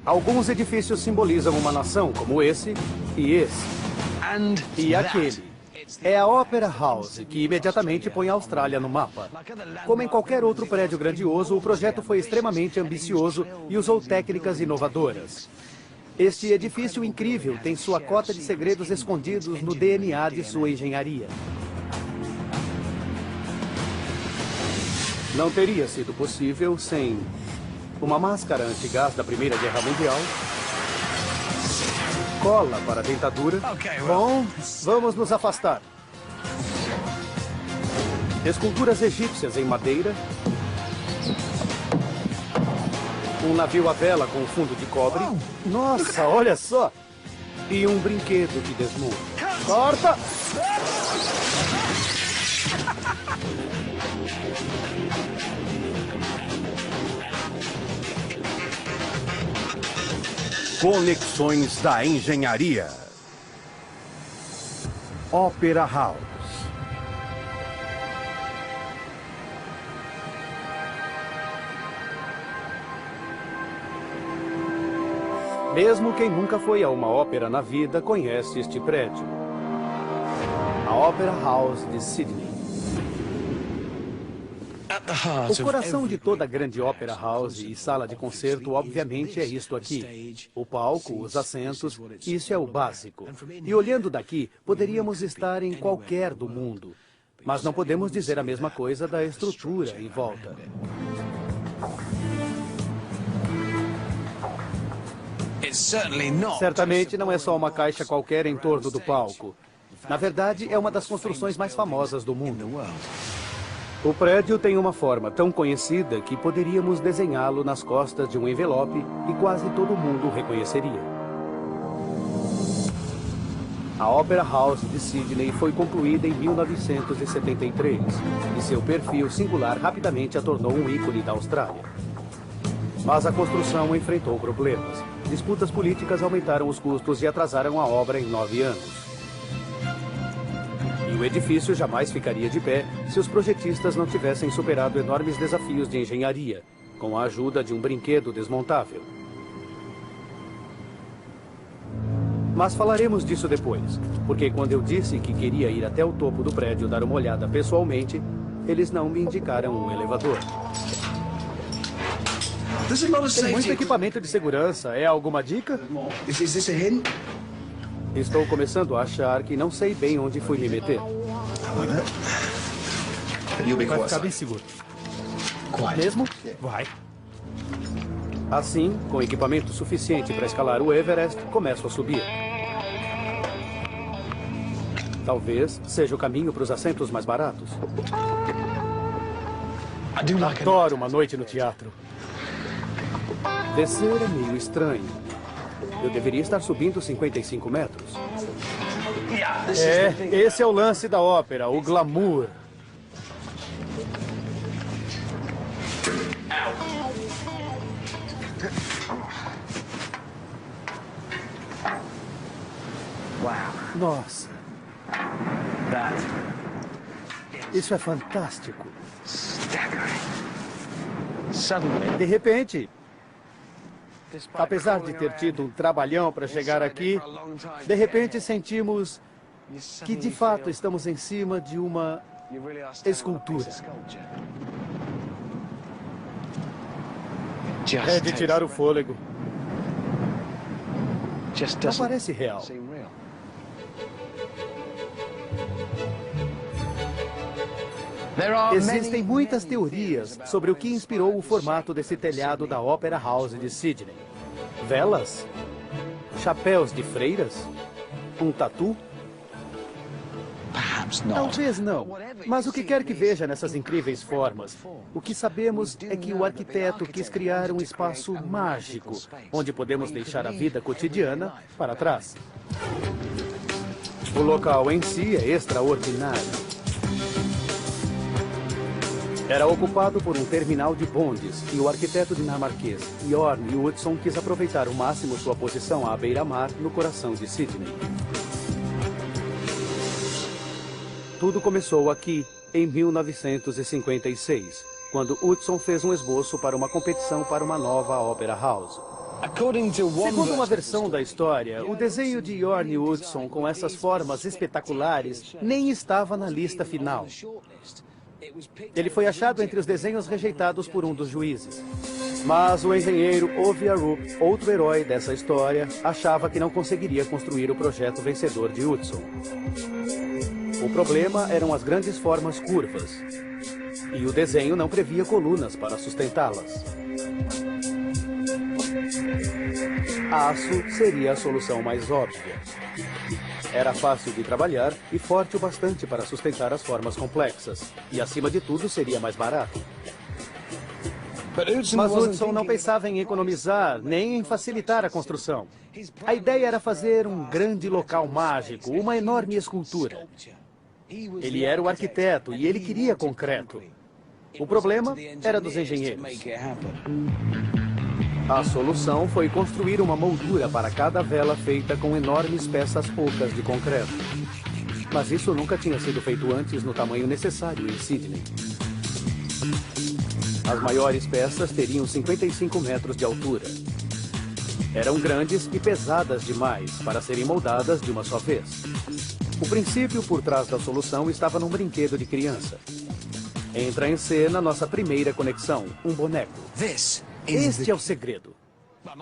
Alguns edifícios simbolizam uma nação, como esse e esse. E aquele. É a Opera House, que imediatamente põe a Austrália no mapa. Como em qualquer outro prédio grandioso, o projeto foi extremamente ambicioso e usou técnicas inovadoras. Este edifício incrível tem sua cota de segredos escondidos no DNA de sua engenharia. Não teria sido possível sem uma máscara antigás da Primeira Guerra Mundial, cola para a dentadura. Bom, vamos nos afastar. Esculturas egípcias em madeira. Um navio à vela com fundo de cobre. Nossa, olha só! E um brinquedo que desmonta. Corta! Conexões da Engenharia. Opera House. Mesmo quem nunca foi a uma ópera na vida conhece este prédio. A Opera House de Sydney. O coração de toda grande Opera House e sala de concerto, obviamente, é isto aqui. O palco, os assentos, isso é o básico. E olhando daqui, poderíamos estar em qualquer do mundo. Mas não podemos dizer a mesma coisa da estrutura em volta. Certamente não é só uma caixa qualquer em torno do palco. Na verdade, é uma das construções mais famosas do mundo. O prédio tem uma forma tão conhecida que poderíamos desenhá-lo nas costas de um envelope e quase todo mundo o reconheceria. A Opera House de Sydney foi concluída em 1973 e seu perfil singular rapidamente a tornou um ícone da Austrália. Mas a construção enfrentou problemas. Disputas políticas aumentaram os custos e atrasaram a obra em 9 anos. E o edifício jamais ficaria de pé se os projetistas não tivessem superado enormes desafios de engenharia, com a ajuda de um brinquedo desmontável. Mas falaremos disso depois, porque quando eu disse que queria ir até o topo do prédio dar uma olhada pessoalmente, eles não me indicaram um elevador. Tem muito equipamento de segurança. É alguma dica? Estou começando a achar que não sei bem onde fui me meter. Vai ficar bem seguro. Mesmo? Vai. Assim, com equipamento suficiente para escalar o Everest, começo a subir. Talvez seja o caminho para os assentos mais baratos. Adoro uma noite no teatro. Descer é meio estranho. Eu deveria estar subindo 55 metros. Esse é o lance da ópera, o glamour. Nossa. Isso é fantástico. De repente, apesar de ter tido um trabalhão para chegar aqui, de repente sentimos que de fato estamos em cima de uma escultura. É de tirar o fôlego. Não parece real. Existem muitas teorias sobre o que inspirou o formato desse telhado da Opera House de Sydney. Velas? Chapéus de freiras? Um tatu? Talvez não, mas o que quer que veja nessas incríveis formas, o que sabemos é que o arquiteto quis criar um espaço mágico, onde podemos deixar a vida cotidiana para trás. O local em si é extraordinário. Era ocupado por um terminal de bondes e o arquiteto dinamarquês Bjørn Utzon quis aproveitar ao máximo sua posição à beira-mar no coração de Sydney. Tudo começou aqui, em 1956, quando Utzon fez um esboço para uma competição para uma nova Opera House. Segundo uma versão da história, o desenho de Yorn Woodson com essas formas espetaculares nem estava na lista final. Ele foi achado entre os desenhos rejeitados por um dos juízes. Mas o engenheiro Ovia Rupp, outro herói dessa história, achava que não conseguiria construir o projeto vencedor de Woodson. O problema eram as grandes formas curvas. E o desenho não previa colunas para sustentá-las. Aço seria a solução mais óbvia. Era fácil de trabalhar e forte o bastante para sustentar as formas complexas. E, acima de tudo, seria mais barato. Mas Woodson não pensava em economizar, nem em facilitar a construção. A ideia era fazer um grande local mágico, uma enorme escultura. Ele era o arquiteto e ele queria concreto. O problema era dos engenheiros. A solução foi construir uma moldura para cada vela feita com enormes peças ocas de concreto. Mas isso nunca tinha sido feito antes no tamanho necessário em Sydney. As maiores peças teriam 55 metros de altura. Eram grandes e pesadas demais para serem moldadas de uma só vez. O princípio por trás da solução estava num brinquedo de criança. Entra em cena nossa primeira conexão, um boneco. Este é o segredo.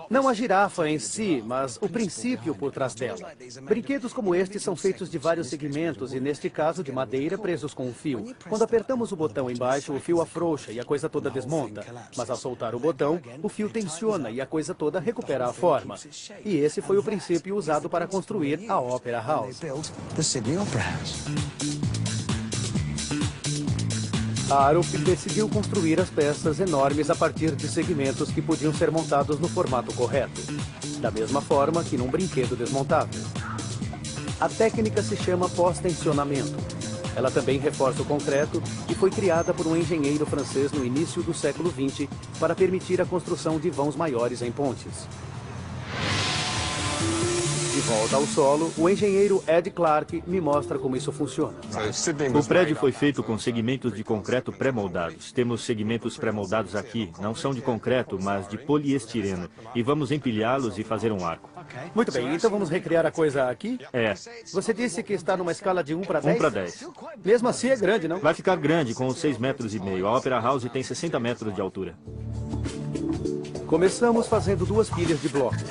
Não a girafa em si, mas o princípio por trás dela. Brinquedos como este são feitos de vários segmentos e, neste caso, de madeira presos com um fio. Quando apertamos o botão embaixo, o fio afrouxa e a coisa toda desmonta. Mas ao soltar o botão, o fio tensiona e a coisa toda recupera a forma. E esse foi o princípio usado para construir a Opera House. Arup decidiu construir as peças enormes a partir de segmentos que podiam ser montados no formato correto, da mesma forma que num brinquedo desmontável. A técnica se chama pós-tensionamento. Ela também reforça o concreto e foi criada por um engenheiro francês no início do século XX para permitir a construção de vãos maiores em pontes. De volta ao solo, o engenheiro Ed Clark me mostra como isso funciona. O prédio foi feito com segmentos de concreto pré-moldados. Temos segmentos pré-moldados aqui. Não são de concreto, mas de poliestireno. E vamos empilhá-los e fazer um arco. Muito bem, então vamos recriar a coisa aqui? É. Você disse que está numa escala de 1 para 10? 1 para 10. Mesmo assim é grande, não? Vai ficar grande, com 6,5 metros. A Opera House tem 60 metros de altura. Começamos fazendo 2 pilhas de blocos.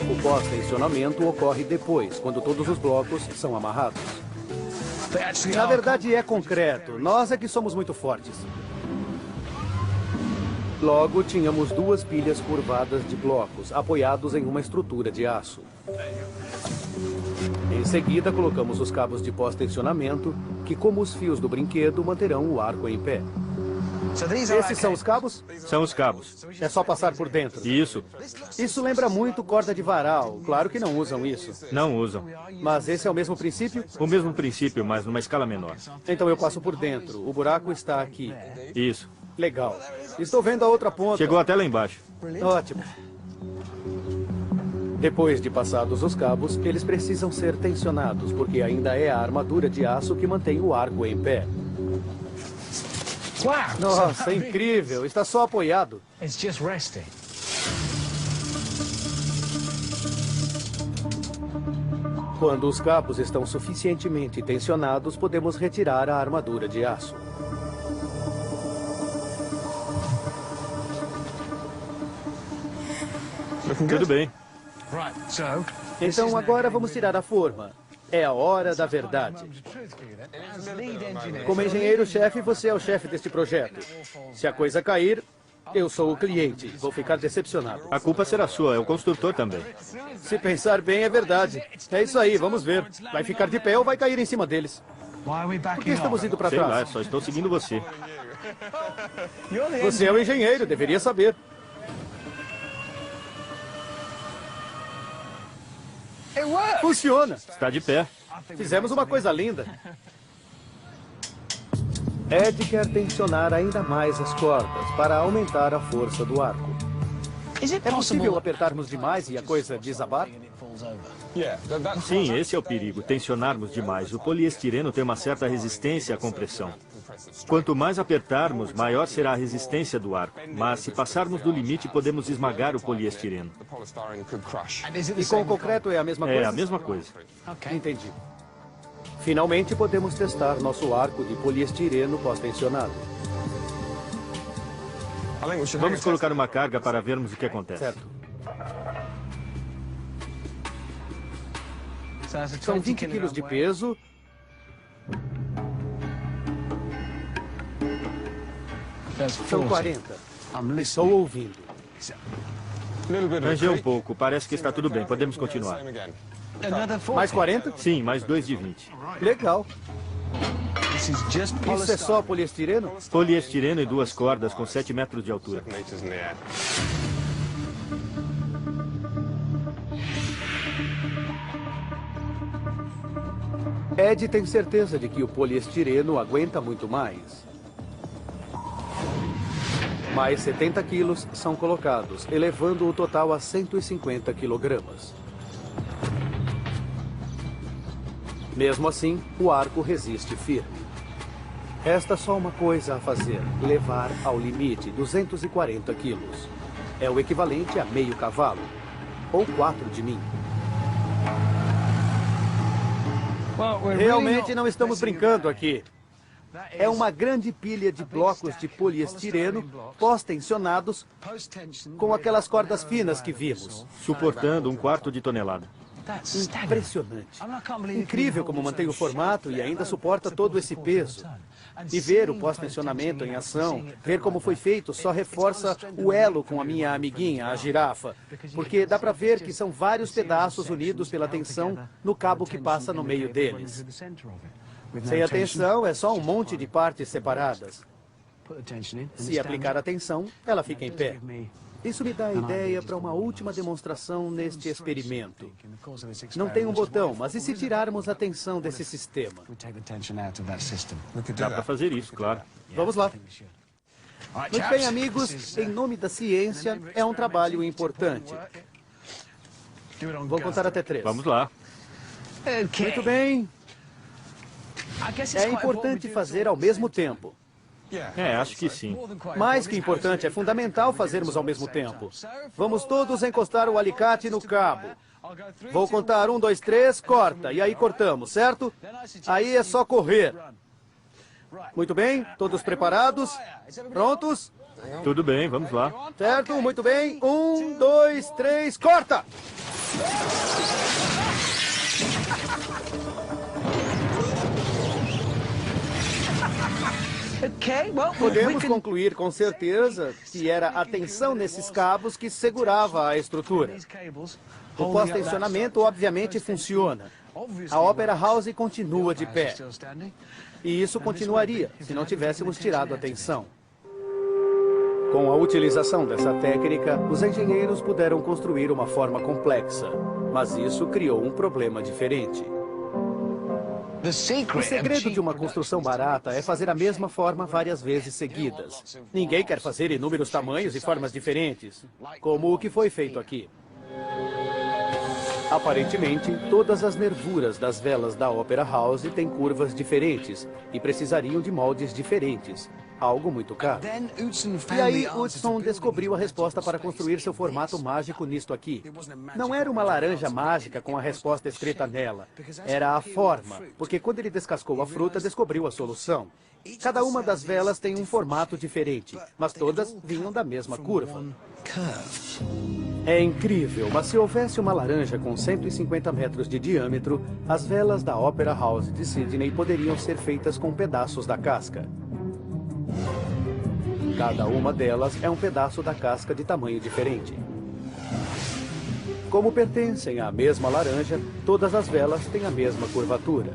O pós-tensionamento ocorre depois, quando todos os blocos são amarrados. Na verdade é concreto, nós é que somos muito fortes. Logo, tínhamos 2 pilhas curvadas de blocos, apoiados em uma estrutura de aço. Em seguida, colocamos os cabos de pós-tensionamento, que, como os fios do brinquedo, manterão o arco em pé. Esses são os cabos? São os cabos. É só passar por dentro. Isso. Isso lembra muito corda de varal. Claro que não usam isso. Não usam. Mas esse é o mesmo princípio? O mesmo princípio, mas numa escala menor. Então eu passo por dentro. O buraco está aqui. Isso. Legal. Estou vendo a outra ponta. Chegou até lá embaixo. Ótimo. Depois de passados os cabos, eles precisam ser tensionados, porque ainda é a armadura de aço que mantém o arco em pé. Nossa, é incrível. Está só apoiado. Quando os cabos estão suficientemente tensionados, podemos retirar a armadura de aço. Tudo bem. Então agora vamos tirar a forma. É a hora da verdade. Como engenheiro-chefe, você é o chefe deste projeto. Se a coisa cair, eu sou o cliente. Vou ficar decepcionado. A culpa será sua, é o construtor também. Se pensar bem, é verdade. É isso aí, vamos ver. Vai ficar de pé ou vai cair em cima deles? Por que estamos indo para Sei lá, trás? só estou seguindo você. Você é o engenheiro, deveria saber. Funciona. Está de pé. Fizemos uma coisa linda. Ed quer tensionar ainda mais as cordas para aumentar a força do arco. É possível apertarmos demais e a coisa desabar? Sim, esse é o perigo, tensionarmos demais. O poliestireno tem uma certa resistência à compressão. Quanto mais apertarmos, maior será a resistência do arco. Mas se passarmos do limite, podemos esmagar o poliestireno. E com o concreto é a mesma coisa? É a mesma coisa. Entendi. Finalmente podemos testar nosso arco de poliestireno pós-tensionado. Vamos colocar uma carga para vermos o que acontece. Certo. São 20 quilos de peso. São 40. Estou ouvindo. Rangeu um pouco. Parece que está tudo bem. Podemos continuar. Mais 40? Sim, mais 2 de 20. Legal. Isso é só poliestireno? Poliestireno e 2 cordas com 7 metros de altura. Ed tem certeza de que o poliestireno aguenta muito mais. Mais 70 quilos são colocados, elevando o total a 150 quilogramas. Mesmo assim, o arco resiste firme. Resta só uma coisa a fazer: levar ao limite 240 quilos. É o equivalente a meio cavalo, ou 4 de mim. Realmente não estamos brincando aqui. É uma grande pilha de blocos de poliestireno pós-tensionados com aquelas cordas finas que vimos. Suportando 1/4 de tonelada. Impressionante. Incrível como mantém o formato e ainda suporta todo esse peso. E ver o pós-tensionamento em ação, ver como foi feito, só reforça o elo com a minha amiguinha, a girafa. Porque dá para ver que são vários pedaços unidos pela tensão no cabo que passa no meio deles. Sem a tensão, é só um monte de partes separadas. Se aplicar a tensão, ela fica em pé. Isso me dá a ideia para uma última demonstração neste experimento. Não tem um botão, mas e se tirarmos a tensão desse sistema? Dá para fazer isso, claro. Vamos lá. Muito bem, amigos, em nome da ciência, é um trabalho importante. Vou contar até 3. Vamos lá. Muito bem. É importante fazer ao mesmo tempo. Acho que sim. Mais que importante, é fundamental fazermos ao mesmo tempo. Vamos todos encostar o alicate no cabo. Vou contar 1, 2, 3, corta. E aí cortamos, certo? Aí é só correr. Muito bem, todos preparados? Prontos? Tudo bem, vamos lá. Certo, muito bem. 1, 2, 3, corta! Podemos concluir com certeza que era a tensão nesses cabos que segurava a estrutura. O pós-tensionamento obviamente funciona. A Opera House continua de pé. E isso continuaria se não tivéssemos tirado a tensão. Com a utilização dessa técnica, os engenheiros puderam construir uma forma complexa. Mas isso criou um problema diferente. O segredo de uma construção barata é fazer a mesma forma várias vezes seguidas. Ninguém quer fazer inúmeros tamanhos e formas diferentes, como o que foi feito aqui. Aparentemente, todas as nervuras das velas da Opera House têm curvas diferentes e precisariam de moldes diferentes, algo muito caro. E aí, Utzon descobriu a resposta para construir seu formato mágico nisto aqui. Não era uma laranja mágica com a resposta escrita nela. Era a forma, porque quando ele descascou a fruta, descobriu a solução. Cada uma das velas tem um formato diferente, mas todas vinham da mesma curva. É incrível, mas se houvesse uma laranja com 150 metros de diâmetro, as velas da Opera House de Sydney poderiam ser feitas com pedaços da casca. Cada uma delas é um pedaço da casca de tamanho diferente. Como pertencem à mesma laranja, todas as velas têm a mesma curvatura.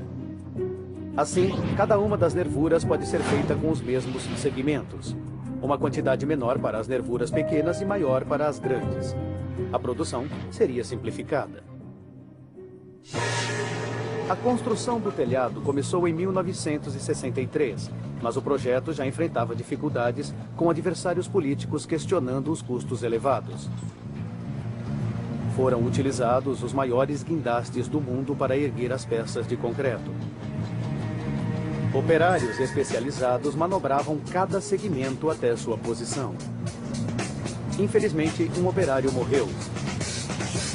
Assim, cada uma das nervuras pode ser feita com os mesmos segmentos. Uma quantidade menor para as nervuras pequenas e maior para as grandes. A produção seria simplificada. A construção do telhado começou em 1963, mas o projeto já enfrentava dificuldades com adversários políticos questionando os custos elevados. Foram utilizados os maiores guindastes do mundo para erguer as peças de concreto. Operários especializados manobravam cada segmento até sua posição. Infelizmente, um operário morreu.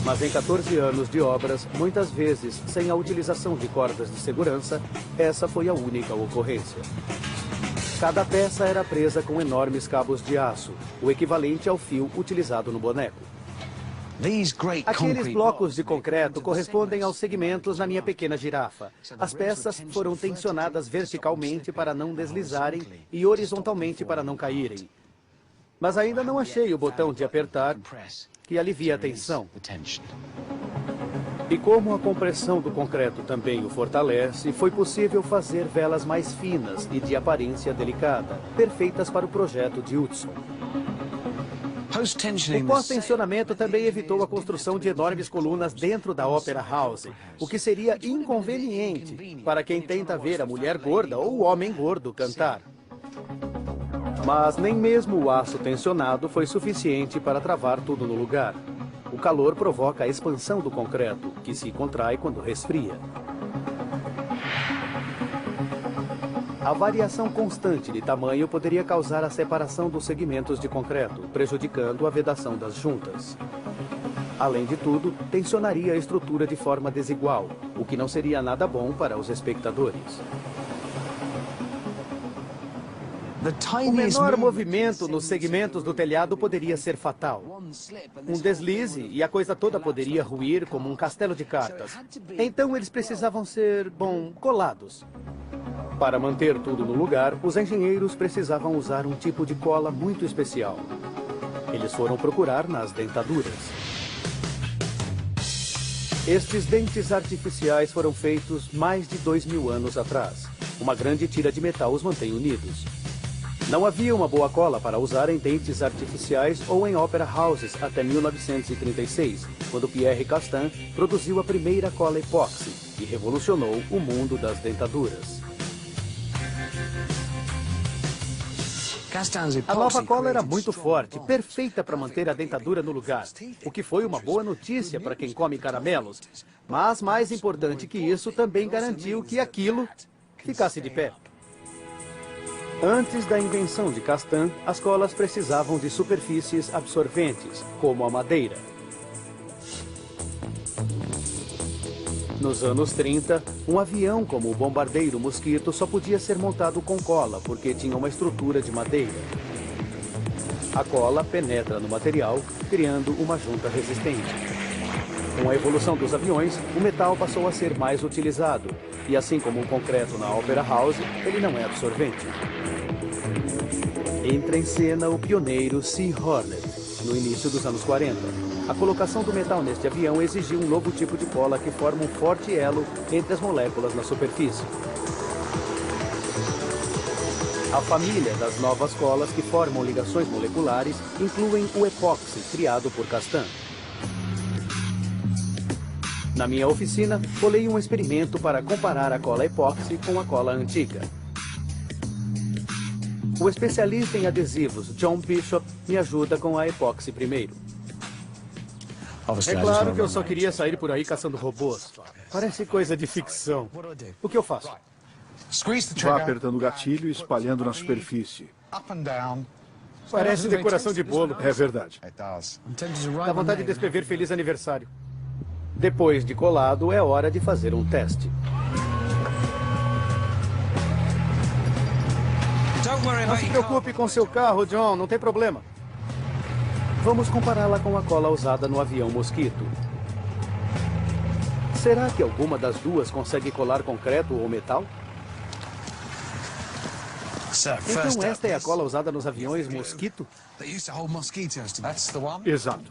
Mas em 14 anos de obras, muitas vezes sem a utilização de cordas de segurança, essa foi a única ocorrência. Cada peça era presa com enormes cabos de aço, o equivalente ao fio utilizado no boneco. Aqueles blocos de concreto correspondem aos segmentos na minha pequena girafa. As peças foram tensionadas verticalmente para não deslizarem e horizontalmente para não caírem. Mas ainda não achei o botão de apertar que alivia a tensão. E como a compressão do concreto também o fortalece, foi possível fazer velas mais finas e de aparência delicada, perfeitas para o projeto de Hudson. O pós-tensionamento também evitou a construção de enormes colunas dentro da Opera House, o que seria inconveniente para quem tenta ver a mulher gorda ou o homem gordo cantar. Mas nem mesmo o aço tensionado foi suficiente para travar tudo no lugar. O calor provoca a expansão do concreto, que se contrai quando resfria. A variação constante de tamanho poderia causar a separação dos segmentos de concreto, prejudicando a vedação das juntas. Além de tudo, tensionaria a estrutura de forma desigual, o que não seria nada bom para os espectadores. O menor movimento nos segmentos do telhado poderia ser fatal. Um deslize e a coisa toda poderia ruir como um castelo de cartas. Então eles precisavam ser, colados. Para manter tudo no lugar, os engenheiros precisavam usar um tipo de cola muito especial. Eles foram procurar nas dentaduras. Estes dentes artificiais foram feitos mais de 2000 anos atrás. Uma grande tira de metal os mantém unidos. Não havia uma boa cola para usar em dentes artificiais ou em opera houses até 1936, quando Pierre Castan produziu a primeira cola epóxi e revolucionou o mundo das dentaduras. A nova cola era muito forte, perfeita para manter a dentadura no lugar, o que foi uma boa notícia para quem come caramelos. Mas, mais importante que isso, também garantiu que aquilo ficasse de pé. Antes da invenção de Castan, as colas precisavam de superfícies absorventes, como a madeira. Nos anos 30, um avião como o bombardeiro Mosquito só podia ser montado com cola, porque tinha uma estrutura de madeira. A cola penetra no material, criando uma junta resistente. Com a evolução dos aviões, o metal passou a ser mais utilizado, e assim como o concreto na Opera House, ele não é absorvente. Entra em cena o pioneiro Sea Hornet, no início dos anos 40. A colocação do metal neste avião exigiu um novo tipo de cola que forma um forte elo entre as moléculas na superfície. A família das novas colas que formam ligações moleculares incluem o epóxi, criado por Castan. Na minha oficina, colei um experimento para comparar a cola epóxi com a cola antiga. O especialista em adesivos, John Bishop, me ajuda com a epóxi primeiro. É claro que eu só queria sair por aí caçando robôs. Parece coisa de ficção. O que eu faço? Vá apertando o gatilho e espalhando na superfície. Parece decoração de bolo. É verdade. Dá vontade de escrever feliz aniversário. Depois de colado, é hora de fazer um teste. Não se preocupe com seu carro, John. Não tem problema. Vamos compará-la com a cola usada no avião Mosquito. Será que alguma das duas consegue colar concreto ou metal? Então esta é a cola usada nos aviões Mosquito? Exato.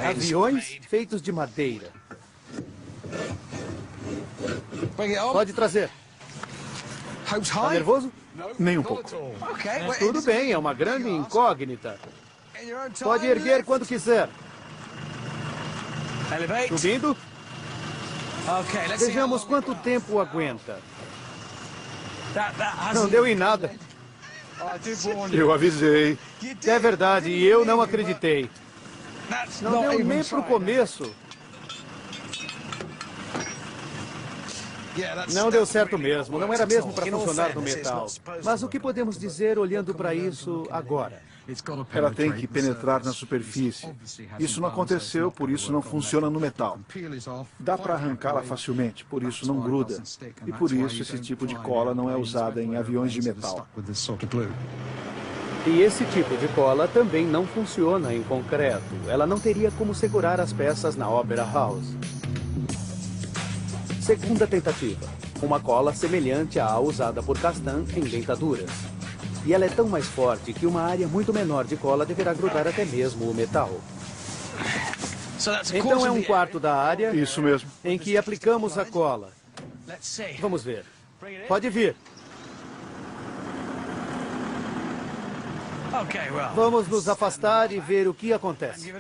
Aviões feitos de madeira. Pode trazer. Tá nervoso? Nem um pouco. Tudo bem, é uma grande incógnita. Pode erguer quando quiser. Subindo. Vejamos quanto tempo aguenta. Não deu em nada. Eu avisei. É verdade, e eu não acreditei. Não deu nem pro começo. Não deu certo mesmo. Não era mesmo para funcionar no metal. Mas o que podemos dizer olhando para isso agora? Ela tem que penetrar na superfície. Isso não aconteceu, por isso não funciona no metal. Dá para arrancá-la facilmente, por isso não gruda. E por isso esse tipo de cola não é usada em aviões de metal. E esse tipo de cola também não funciona em concreto. Ela não teria como segurar as peças na Opera House. Segunda tentativa. Uma cola semelhante à usada por Castan em dentaduras. E ela é tão mais forte que uma área muito menor de cola deverá grudar até mesmo o metal. Então é um quarto da área Isso mesmo. em que aplicamos a cola. Vamos ver. Pode vir. Vamos nos afastar e ver o que acontece.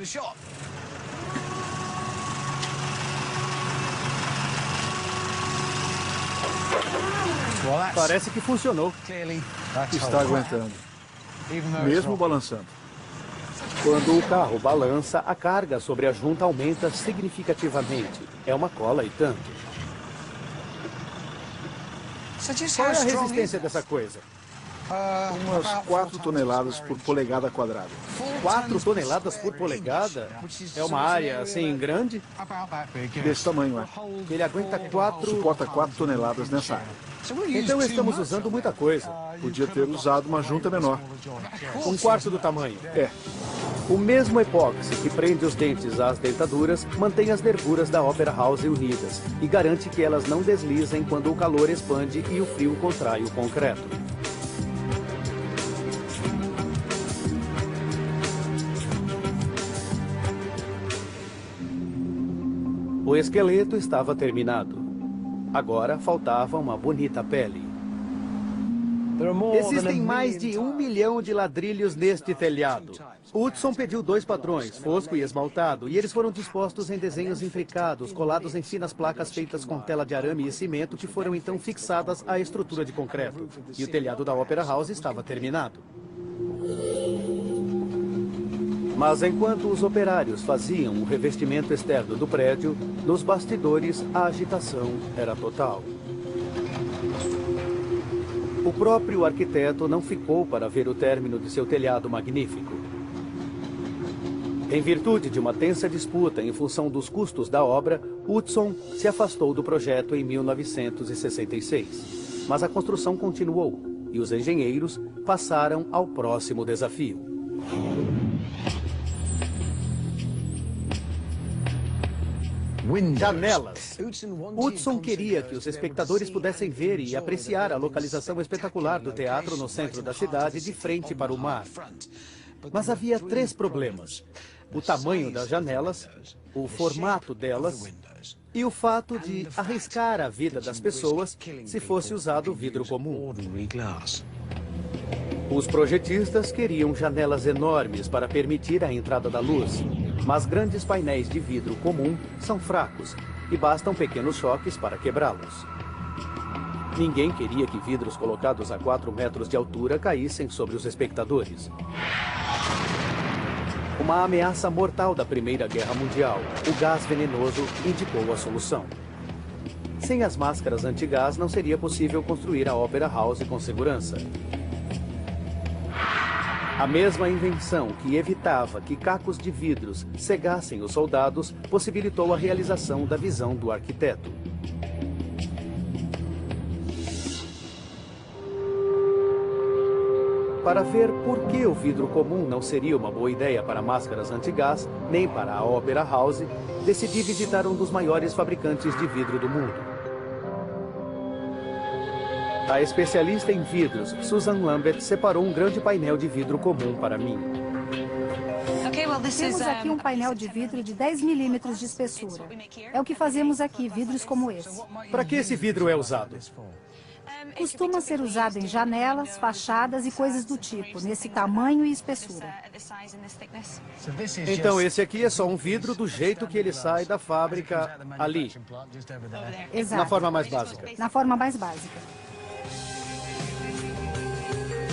Parece que funcionou. Está aguentando, mesmo balançando. Quando o carro balança, a carga sobre a junta aumenta significativamente. É uma cola e tanto. Qual é a resistência dessa coisa? Umas 4 toneladas por polegada quadrada. 4 toneladas por polegada? É uma área assim grande? Desse tamanho, é. Ele aguenta 4... Suporta 4 toneladas nessa área. Então estamos usando muita coisa. Podia ter usado uma junta menor. Um quarto do tamanho. É. O mesmo epóxi que prende os dentes às dentaduras mantém as nervuras da Opera House unidas e garante que elas não deslizem quando o calor expande e o frio contrai o concreto. O esqueleto estava terminado. Agora faltava uma bonita pele. Existem mais de 1 milhão de ladrilhos neste telhado. Hudson pediu 2 padrões, fosco e esmaltado, e eles foram dispostos em desenhos intricados, colados em finas placas feitas com tela de arame e cimento, que foram então fixadas à estrutura de concreto. E o telhado da Opera House estava terminado. Mas enquanto os operários faziam o revestimento externo do prédio, nos bastidores a agitação era total. O próprio arquiteto não ficou para ver o término de seu telhado magnífico. Em virtude de uma tensa disputa em função dos custos da obra, Hudson se afastou do projeto em 1966. Mas a construção continuou e os engenheiros passaram ao próximo desafio. Janelas. Hudson queria que os espectadores pudessem ver e apreciar a localização espetacular do teatro no centro da cidade, de frente para o mar. Mas havia 3 problemas: o tamanho das janelas, o formato delas e o fato de arriscar a vida das pessoas se fosse usado vidro comum. Os projetistas queriam janelas enormes para permitir a entrada da luz, mas grandes painéis de vidro comum são fracos e bastam pequenos choques para quebrá-los. Ninguém queria que vidros colocados a 4 metros de altura caíssem sobre os espectadores. Uma ameaça mortal da Primeira Guerra Mundial, o gás venenoso, indicou a solução. Sem as máscaras antigás, não seria possível construir a Opera House com segurança. A mesma invenção que evitava que cacos de vidros cegassem os soldados possibilitou a realização da visão do arquiteto. Para ver por que o vidro comum não seria uma boa ideia para máscaras antigás, nem para a Opera House, decidi visitar um dos maiores fabricantes de vidro do mundo. A especialista em vidros, Susan Lambert, separou um grande painel de vidro comum para mim. Temos aqui um painel de vidro de 10 milímetros de espessura. É o que fazemos aqui, vidros como esse. Para que esse vidro é usado? Costuma ser usado em janelas, fachadas e coisas do tipo, nesse tamanho e espessura. Então esse aqui é só um vidro do jeito que ele sai da fábrica ali. Exato. Na forma mais básica. Na forma mais básica.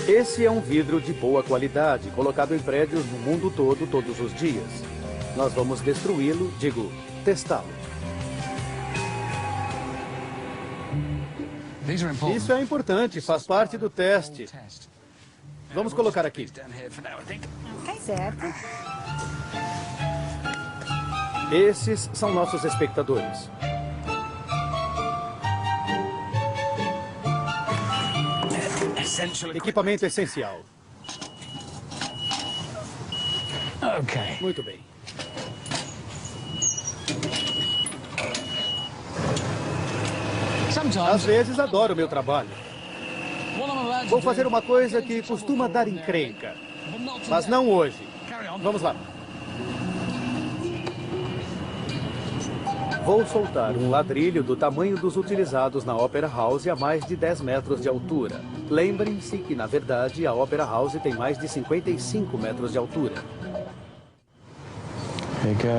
Esse é um vidro de boa qualidade, colocado em prédios no mundo todo, todos os dias. Nós vamos destruí-lo, testá-lo. Isso é importante, faz parte do teste. Vamos colocar aqui. Certo. Esses são nossos espectadores. Equipamento essencial. Muito bem. Às vezes adoro o meu trabalho. Vou fazer uma coisa que costuma dar encrenca, mas não hoje. Vamos lá. Vou soltar um ladrilho do tamanho dos utilizados na Opera House a mais de 10 metros de altura. Lembrem-se que, na verdade, a Opera House tem mais de 55 metros de altura.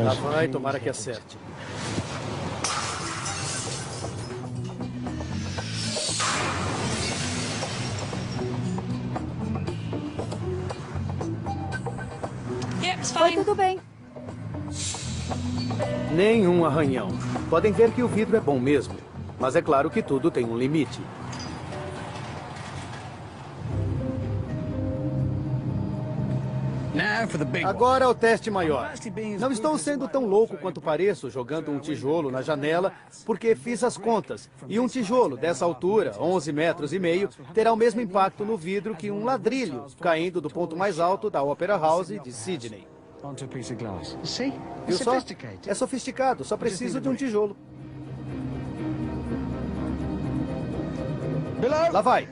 Lá vai, tomara que acerte. Foi tudo bem. Nenhum arranhão. Podem ver que o vidro é bom mesmo. Mas é claro que tudo tem um limite. Agora o teste maior. Não estou sendo tão louco quanto pareço jogando um tijolo na janela, porque fiz as contas. E um tijolo dessa altura, 11 metros e meio, terá o mesmo impacto no vidro que um ladrilho caindo do ponto mais alto da Opera House de Sydney. Viu só? É sofisticado, só preciso de um tijolo. Lá vai.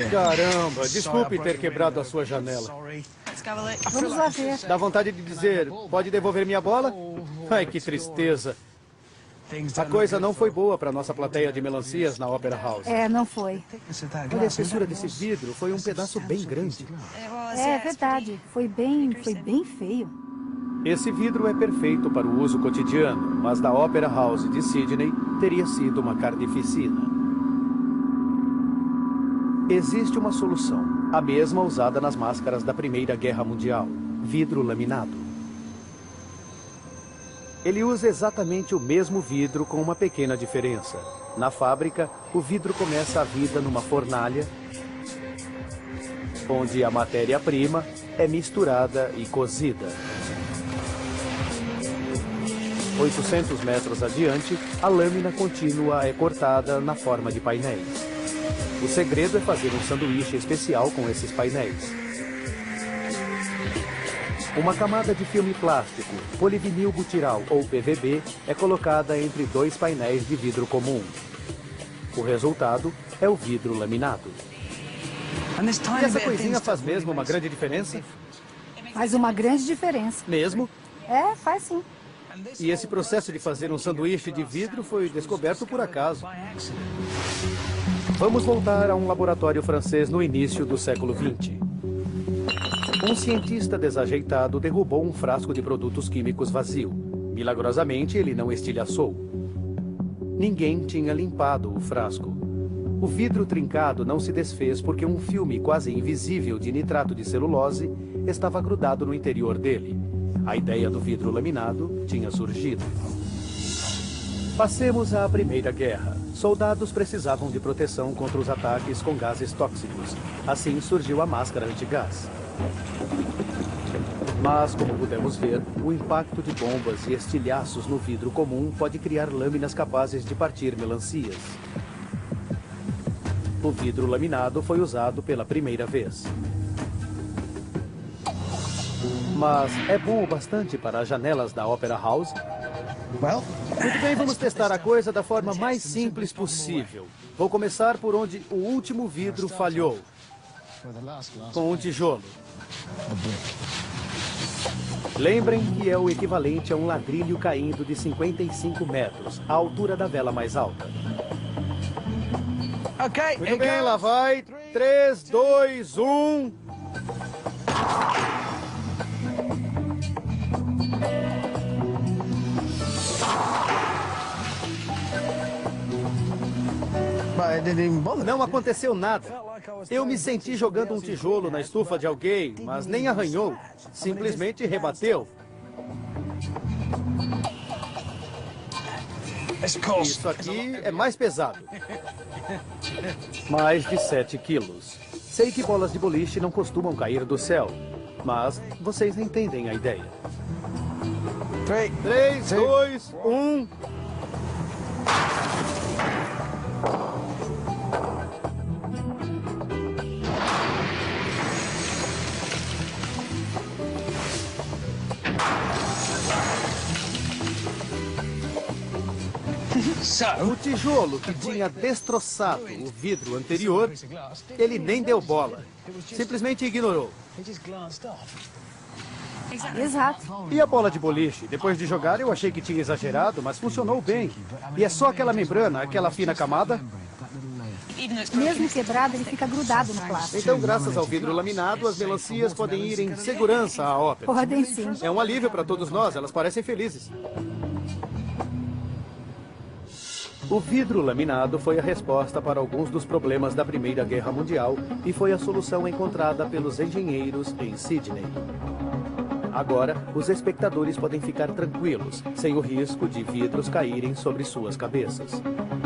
Caramba, desculpe ter quebrado a sua janela. Vamos lá ver. Dá vontade de dizer, pode devolver minha bola? Ai, que tristeza. A coisa não foi boa para nossa plateia de melancias na Opera House. É, não foi. Olha a espessura desse vidro, foi um pedaço bem grande. É verdade. Foi bem feio. Esse vidro é perfeito para o uso cotidiano, mas da Opera House de Sydney teria sido uma carnificina. Existe uma solução, a mesma usada nas máscaras da Primeira Guerra Mundial, vidro laminado. Ele usa exatamente o mesmo vidro com uma pequena diferença. Na fábrica, o vidro começa a vida numa fornalha, onde a matéria-prima é misturada e cozida. 800 metros adiante, a lâmina contínua é cortada na forma de painéis. O segredo é fazer um sanduíche especial com esses painéis. Uma camada de filme plástico, polivinil butiral ou PVB, é colocada entre dois painéis de vidro comum. O resultado é o vidro laminado. E essa coisinha faz mesmo uma grande diferença? Faz uma grande diferença. Mesmo? É, faz sim. E esse processo de fazer um sanduíche de vidro foi descoberto por acaso. Vamos voltar a um laboratório francês no início do século XX. Um cientista desajeitado derrubou um frasco de produtos químicos vazio. Milagrosamente, ele não estilhaçou. Ninguém tinha limpado o frasco. O vidro trincado não se desfez porque um filme quase invisível de nitrato de celulose estava grudado no interior dele. A ideia do vidro laminado tinha surgido. Passemos à Primeira Guerra. Soldados precisavam de proteção contra os ataques com gases tóxicos. Assim surgiu a máscara antigás. Mas, como pudemos ver, o impacto de bombas e estilhaços no vidro comum pode criar lâminas capazes de partir melancias. O vidro laminado foi usado pela primeira vez. Mas é bom o bastante para as janelas da Opera House? Muito bem, vamos testar a coisa da forma mais simples possível. Vou começar por onde o último vidro falhou. Com um tijolo. Lembrem que é o equivalente a um ladrilho caindo de 55 metros, a altura da vela mais alta. Muito bem, lá vai. 3, 2, 1... Não aconteceu nada. Eu me senti jogando um tijolo na estufa de alguém, mas nem arranhou. Simplesmente rebateu. Isso aqui é mais pesado. Mais de 7 quilos. Sei que bolas de boliche não costumam cair do céu, mas vocês entendem a ideia. 3, 2, 1... O tijolo que tinha destroçado o vidro anterior, ele nem deu bola. Simplesmente ignorou. Exato. E a bola de boliche? Depois de jogar, eu achei que tinha exagerado, mas funcionou bem. E é só aquela membrana, aquela fina camada. Mesmo quebrado, ele fica grudado no plástico. Então, graças ao vidro laminado, as melancias podem ir em segurança à ópera. Podem sim. É um alívio para todos nós, elas parecem felizes. O vidro laminado foi a resposta para alguns dos problemas da Primeira Guerra Mundial e foi a solução encontrada pelos engenheiros em Sydney. Agora, os espectadores podem ficar tranquilos, sem o risco de vidros caírem sobre suas cabeças.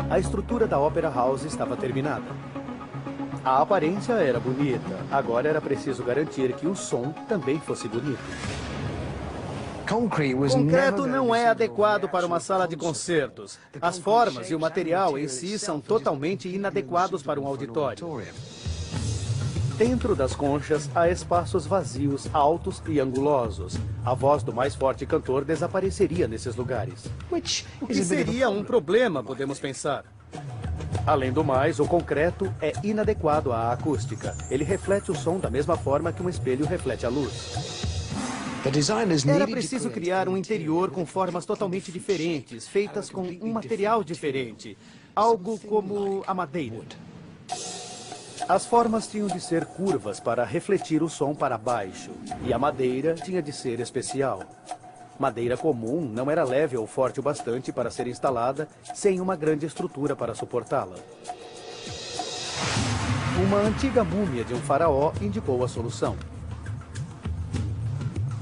A estrutura da Opera House estava terminada. A aparência era bonita, agora era preciso garantir que o som também fosse bonito. Concreto não é adequado para uma sala de concertos. As formas e o material em si são totalmente inadequados para um auditório. Dentro das conchas, há espaços vazios, altos e angulosos. A voz do mais forte cantor desapareceria nesses lugares. O que seria um problema, podemos pensar. Além do mais, o concreto é inadequado à acústica. Ele reflete o som da mesma forma que um espelho reflete a luz. Era preciso criar um interior com formas totalmente diferentes, feitas com um material diferente. Algo como a madeira. As formas tinham de ser curvas para refletir o som para baixo. E a madeira tinha de ser especial. Madeira comum não era leve ou forte o bastante para ser instalada sem uma grande estrutura para suportá-la. Uma antiga múmia de um faraó indicou a solução.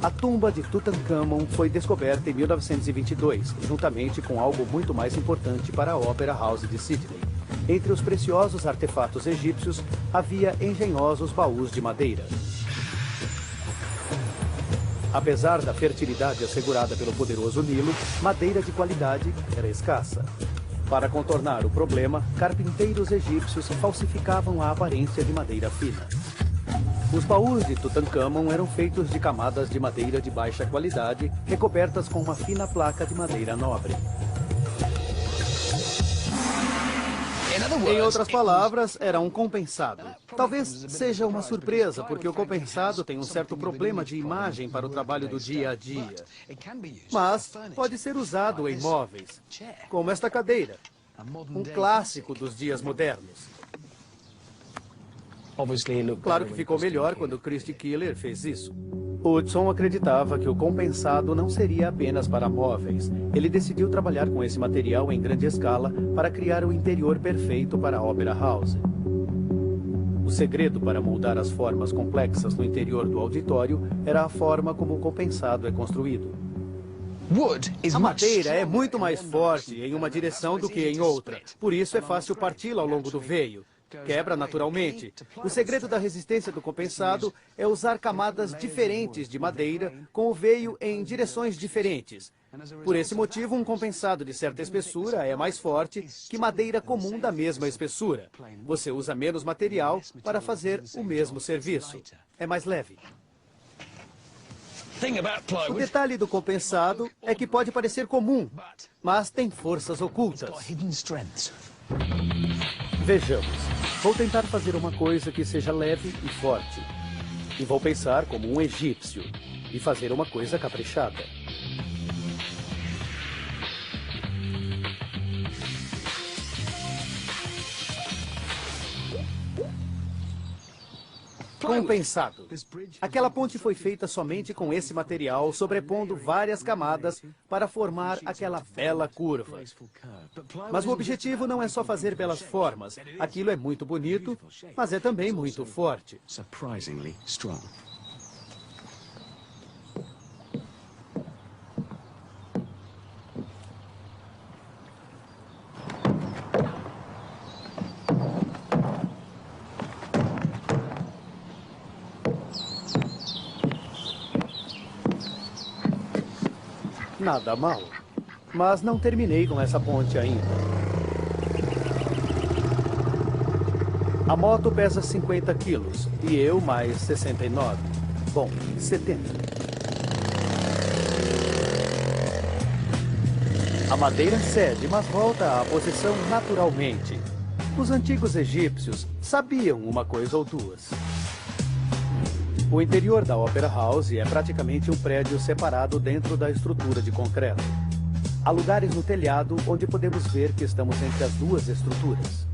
A tumba de Tutankhamon foi descoberta em 1922, juntamente com algo muito mais importante para a Opera House de Sydney. Entre os preciosos artefatos egípcios, havia engenhosos baús de madeira. Apesar da fertilidade assegurada pelo poderoso Nilo, madeira de qualidade era escassa. Para contornar o problema, carpinteiros egípcios falsificavam a aparência de madeira fina. Os baús de Tutankhamon eram feitos de camadas de madeira de baixa qualidade, recobertas com uma fina placa de madeira nobre. Em outras palavras, era um compensado. Talvez seja uma surpresa, porque o compensado tem um certo problema de imagem para o trabalho do dia a dia. Mas pode ser usado em móveis, como esta cadeira, um clássico dos dias modernos. Claro que ficou melhor quando Christy Killer fez isso. Hudson acreditava que o compensado não seria apenas para móveis. Ele decidiu trabalhar com esse material em grande escala para criar o interior perfeito para a Opera House. O segredo para moldar as formas complexas no interior do auditório era a forma como o compensado é construído. A madeira é muito mais forte em uma direção do que em outra. Por isso é fácil parti-la ao longo do veio. Quebra naturalmente. O segredo da resistência do compensado é usar camadas diferentes de madeira com o veio em direções diferentes. Por esse motivo, um compensado de certa espessura é mais forte que madeira comum da mesma espessura. Você usa menos material para fazer o mesmo serviço. É mais leve. O detalhe do compensado é que pode parecer comum, mas tem forças ocultas. Vejamos. Vou tentar fazer uma coisa que seja leve e forte. E vou pensar como um egípcio. E fazer uma coisa caprichada. Compensado. Aquela ponte foi feita somente com esse material, sobrepondo várias camadas para formar aquela bela curva. Mas o objetivo não é só fazer belas formas. Aquilo é muito bonito, mas é também muito forte. Nada mal. Mas não terminei com essa ponte ainda. A moto pesa 50 quilos e eu mais 69. Bom, 70. A madeira cede, mas volta à posição naturalmente. Os antigos egípcios sabiam uma coisa ou duas. O interior da Opera House é praticamente um prédio separado dentro da estrutura de concreto. Há lugares no telhado onde podemos ver que estamos entre as duas estruturas.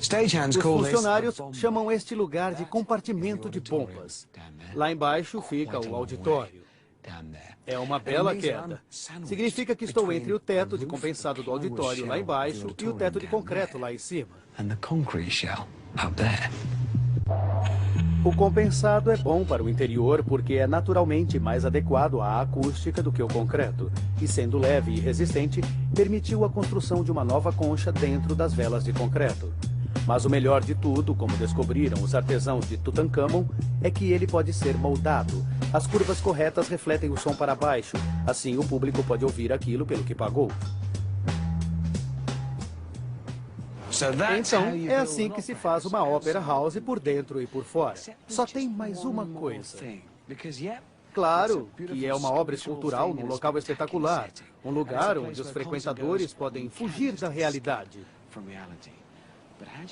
Os funcionários chamam este lugar de compartimento de pompas. Lá embaixo fica o auditório. É uma bela queda. Significa que estou entre o teto de compensado do auditório lá embaixo e o teto de concreto lá em cima. O compensado é bom para o interior porque é naturalmente mais adequado à acústica do que o concreto. E sendo leve e resistente, permitiu a construção de uma nova concha dentro das velas de concreto. Mas o melhor de tudo, como descobriram os artesãos de Tutankhamon, é que ele pode ser moldado. As curvas corretas refletem o som para baixo. Assim, o público pode ouvir aquilo pelo que pagou. Então, é assim que se faz uma ópera house por dentro e por fora. Só tem mais uma coisa. Claro que é uma obra escultural num local espetacular. Um lugar onde os frequentadores podem fugir da realidade.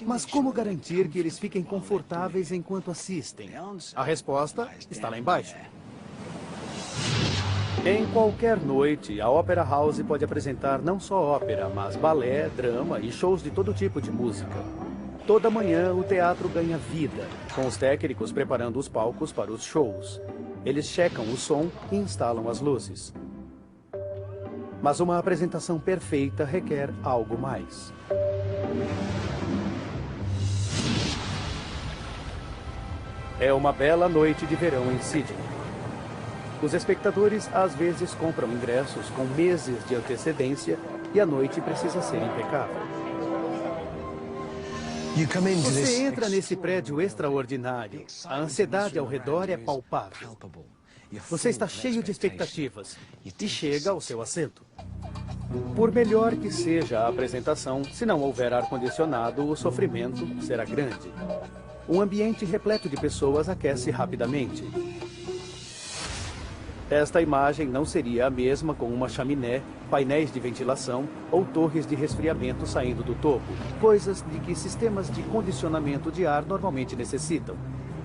Mas como garantir que eles fiquem confortáveis enquanto assistem? A resposta está lá embaixo. Em qualquer noite, a Opera House pode apresentar não só ópera, mas balé, drama e shows de todo tipo de música. Toda manhã, o teatro ganha vida, com os técnicos preparando os palcos para os shows. Eles checam o som e instalam as luzes. Mas uma apresentação perfeita requer algo mais. É uma bela noite de verão em Sydney. Os espectadores às vezes compram ingressos com meses de antecedência e a noite precisa ser impecável. Você entra nesse prédio extraordinário. A ansiedade ao redor é palpável. Você está cheio de expectativas e chega ao seu assento. Por melhor que seja a apresentação, se não houver ar-condicionado, o sofrimento será grande. Um ambiente repleto de pessoas aquece rapidamente. Esta imagem não seria a mesma com uma chaminé, painéis de ventilação ou torres de resfriamento saindo do topo, coisas de que sistemas de condicionamento de ar normalmente necessitam.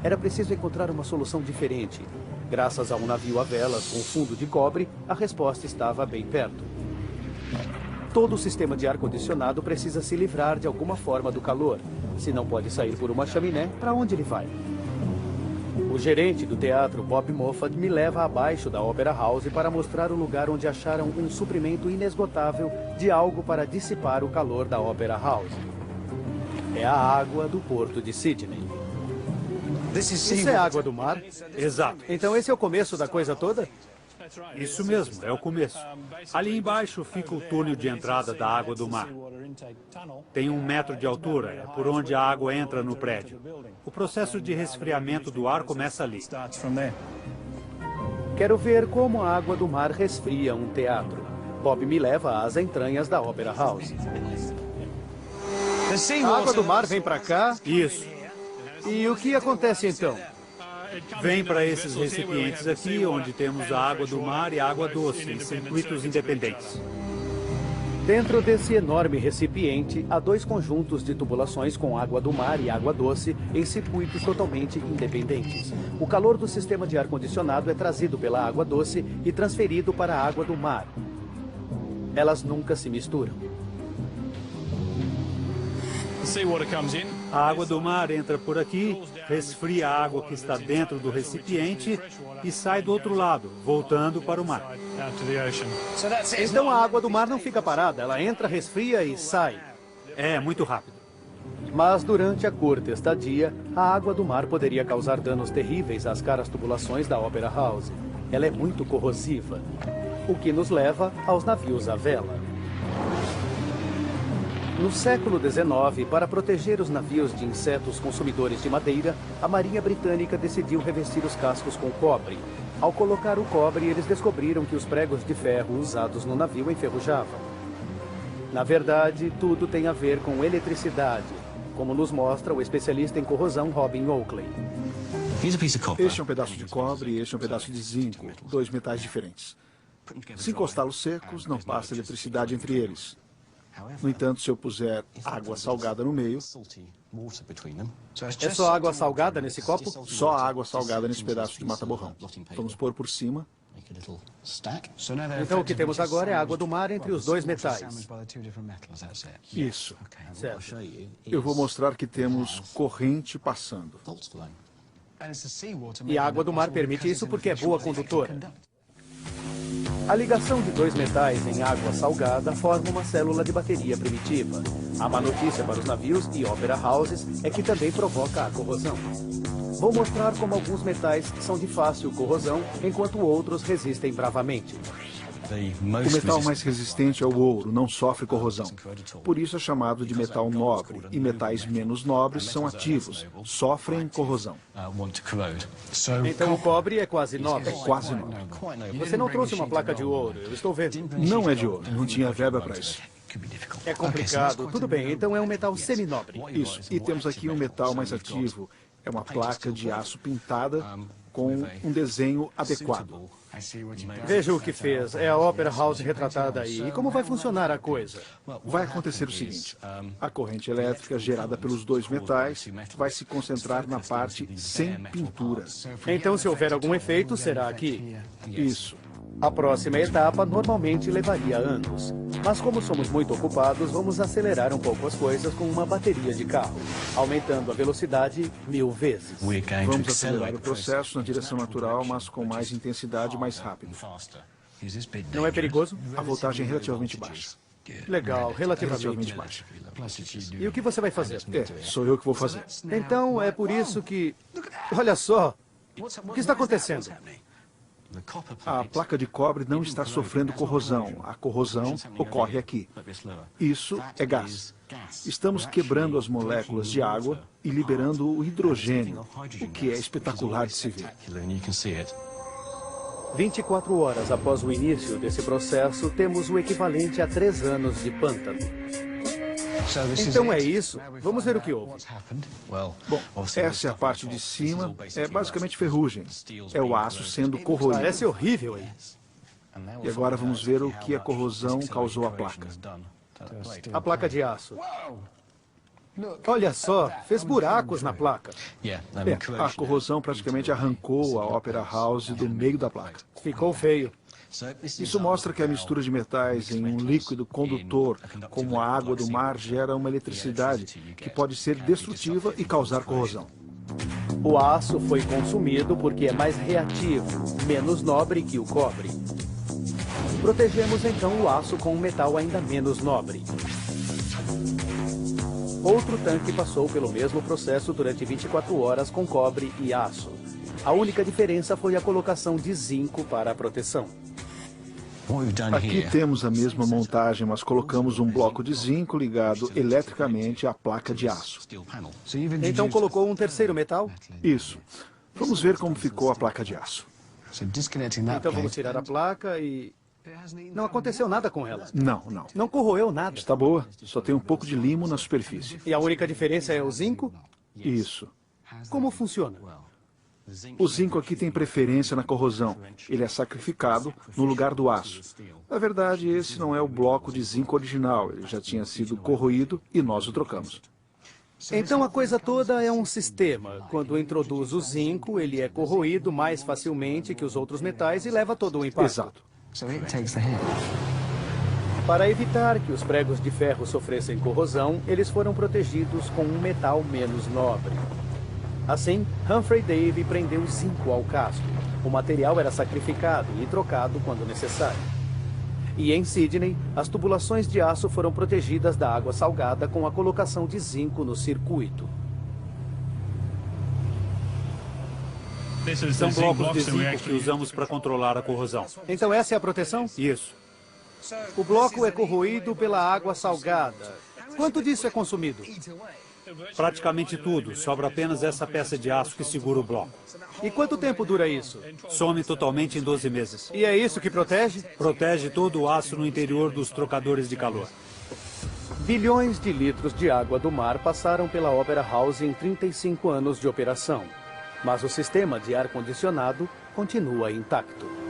Era preciso encontrar uma solução diferente. Graças a um navio a velas com fundo de cobre, a resposta estava bem perto. Todo o sistema de ar-condicionado precisa se livrar de alguma forma do calor. Se não pode sair por uma chaminé, para onde ele vai? O gerente do teatro, Bob Moffat, me leva abaixo da Opera House para mostrar o lugar onde acharam um suprimento inesgotável de algo para dissipar o calor da Opera House. É a água do porto de Sydney. Isso é água do mar? Exato. Então esse é o começo da coisa toda? Isso mesmo, é o começo. Ali embaixo fica o túnel de entrada da água do mar. Tem 1 metro de altura, é por onde a água entra no prédio. O processo de resfriamento do ar começa ali. Quero ver como a água do mar resfria um teatro. Bob me leva às entranhas da Opera House. A água do mar vem para cá? Isso. E o que acontece então? Vem para esses recipientes aqui, onde temos a água do mar e a água doce, em circuitos independentes. Dentro desse enorme recipiente, há 2 conjuntos de tubulações com água do mar e água doce em circuitos totalmente independentes. O calor do sistema de ar-condicionado é trazido pela água doce e transferido para a água do mar. Elas nunca se misturam. The seawater comes in. A água do mar entra por aqui, resfria a água que está dentro do recipiente e sai do outro lado, voltando para o mar. Então a água do mar não fica parada, ela entra, resfria e sai. É muito rápido. Mas durante a curta estadia, a água do mar poderia causar danos terríveis às caras tubulações da Opera House. Ela é muito corrosiva, o que nos leva aos navios à vela. No século XIX, para proteger os navios de insetos consumidores de madeira, a Marinha Britânica decidiu revestir os cascos com cobre. Ao colocar o cobre, eles descobriram que os pregos de ferro usados no navio enferrujavam. Na verdade, tudo tem a ver com eletricidade, como nos mostra o especialista em corrosão Robin Oakley. Este é um pedaço de cobre e este é um pedaço de zinco, dois metais diferentes. Se encostá-los secos, não passa eletricidade entre eles. No entanto, se eu puser água salgada no meio... É só água salgada nesse copo? Só água salgada nesse pedaço de mata-borrão. Vamos pôr por cima. Então o que temos agora é água do mar entre os dois metais. Isso. Certo. Eu vou mostrar que temos corrente passando. E a água do mar permite isso porque é boa condutora. A ligação de dois metais em água salgada forma uma célula de bateria primitiva. A má notícia para os navios e opera houses é que também provoca a corrosão. Vou mostrar como alguns metais são de fácil corrosão, enquanto outros resistem bravamente. O metal mais resistente é o ouro, não sofre corrosão. Por isso é chamado de metal nobre, e metais menos nobres são ativos, sofrem corrosão. Então o cobre é quase nobre. É quase nobre. Você não trouxe uma placa de ouro, eu estou vendo. Não é de ouro, não tinha verba para isso. É complicado. Tudo bem, então é um metal seminobre. Isso, e temos aqui um metal mais ativo. É uma placa de aço pintada com um desenho adequado. Veja o que fez. É a Opera House retratada aí. E como vai funcionar a coisa? Vai acontecer o seguinte. A corrente elétrica gerada pelos dois metais vai se concentrar na parte sem pintura. Então, se houver algum efeito, será aqui. Isso. A próxima etapa normalmente levaria anos. Mas como somos muito ocupados, vamos acelerar um pouco as coisas com uma bateria de carro, aumentando a velocidade 1000 vezes. Vamos acelerar o processo na direção natural, mas com mais intensidade e mais rápido. Não é perigoso? A voltagem é relativamente baixa. Legal, relativamente. Baixa. E o que você vai fazer? Sou eu que vou fazer. Então é por isso que... Olha só, o que está acontecendo? A placa de cobre não está sofrendo corrosão. A corrosão ocorre aqui. Isso é gás. Estamos quebrando as moléculas de água e liberando o hidrogênio, o que é espetacular de se ver. 24 horas após o início desse processo, temos o equivalente a 3 anos de pântano. Então é isso. Vamos ver o que houve. Bom, essa é a parte de cima. É basicamente ferrugem. É o aço sendo corroído. Parece horrível aí. E agora vamos ver o que a corrosão causou à placa. A placa de aço. Olha só, fez buracos na placa. A corrosão praticamente arrancou a Opera House do meio da placa. Ficou feio. Isso mostra que a mistura de metais em um líquido condutor, como a água do mar, gera uma eletricidade que pode ser destrutiva e causar corrosão. O aço foi consumido porque é mais reativo, menos nobre que o cobre. Protegemos então o aço com um metal ainda menos nobre. Outro tanque passou pelo mesmo processo durante 24 horas com cobre e aço. A única diferença foi a colocação de zinco para a proteção. Aqui temos a mesma montagem, mas colocamos um bloco de zinco ligado eletricamente à placa de aço. Então colocou um terceiro metal? Isso. Vamos ver como ficou a placa de aço. Então vamos tirar a placa e... Não aconteceu nada com ela. Não. Não corroeu nada. Está boa, só tem um pouco de limo na superfície. E a única diferença é o zinco? Isso. Como funciona? O zinco aqui tem preferência na corrosão. Ele é sacrificado no lugar do aço. Na verdade, esse não é o bloco de zinco original. Ele já tinha sido corroído e nós o trocamos. Então a coisa toda é um sistema. Quando introduz o zinco, ele é corroído mais facilmente que os outros metais e leva todo o impacto. Exato. Para evitar que os pregos de ferro sofressem corrosão, eles foram protegidos com um metal menos nobre. Assim, Humphrey Davy prendeu zinco ao casco. O material era sacrificado e trocado quando necessário. E em Sydney, as tubulações de aço foram protegidas da água salgada com a colocação de zinco no circuito. São blocos de zinco que usamos para controlar a corrosão. Então essa é a proteção? Isso. O bloco é corroído pela água salgada. Quanto disso é consumido? Praticamente tudo. Sobra apenas essa peça de aço que segura o bloco. E quanto tempo dura isso? Some totalmente em 12 meses. E é isso que protege? Protege todo o aço no interior dos trocadores de calor. Bilhões de litros de água do mar passaram pela Opera House em 35 anos de operação. Mas o sistema de ar-condicionado continua intacto.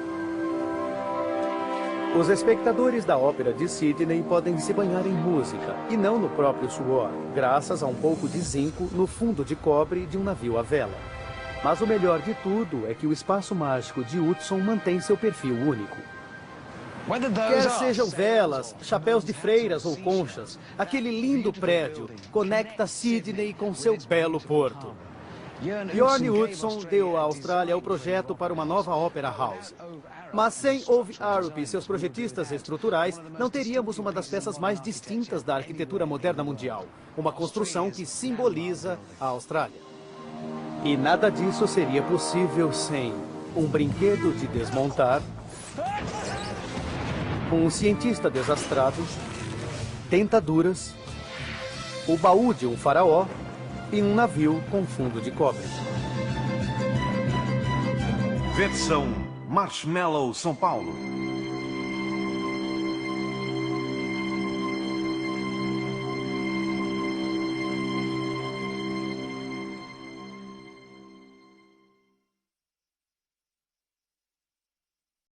Os espectadores da Ópera de Sydney podem se banhar em música, e não no próprio suor, graças a um pouco de zinco no fundo de cobre de um navio à vela. Mas o melhor de tudo é que o espaço mágico de Hudson mantém seu perfil único. Quer sejam velas, chapéus de freiras ou conchas, aquele lindo prédio conecta Sydney com seu belo porto. Bjorn Hudson deu à Austrália o projeto para uma nova Opera House. Mas sem Ove Arup e seus projetistas estruturais, não teríamos uma das peças mais distintas da arquitetura moderna mundial. Uma construção que simboliza a Austrália. E nada disso seria possível sem um brinquedo de desmontar, um cientista desastrado, dentaduras, o baú de um faraó e um navio com fundo de cobre. Versão Marshmallow São Paulo.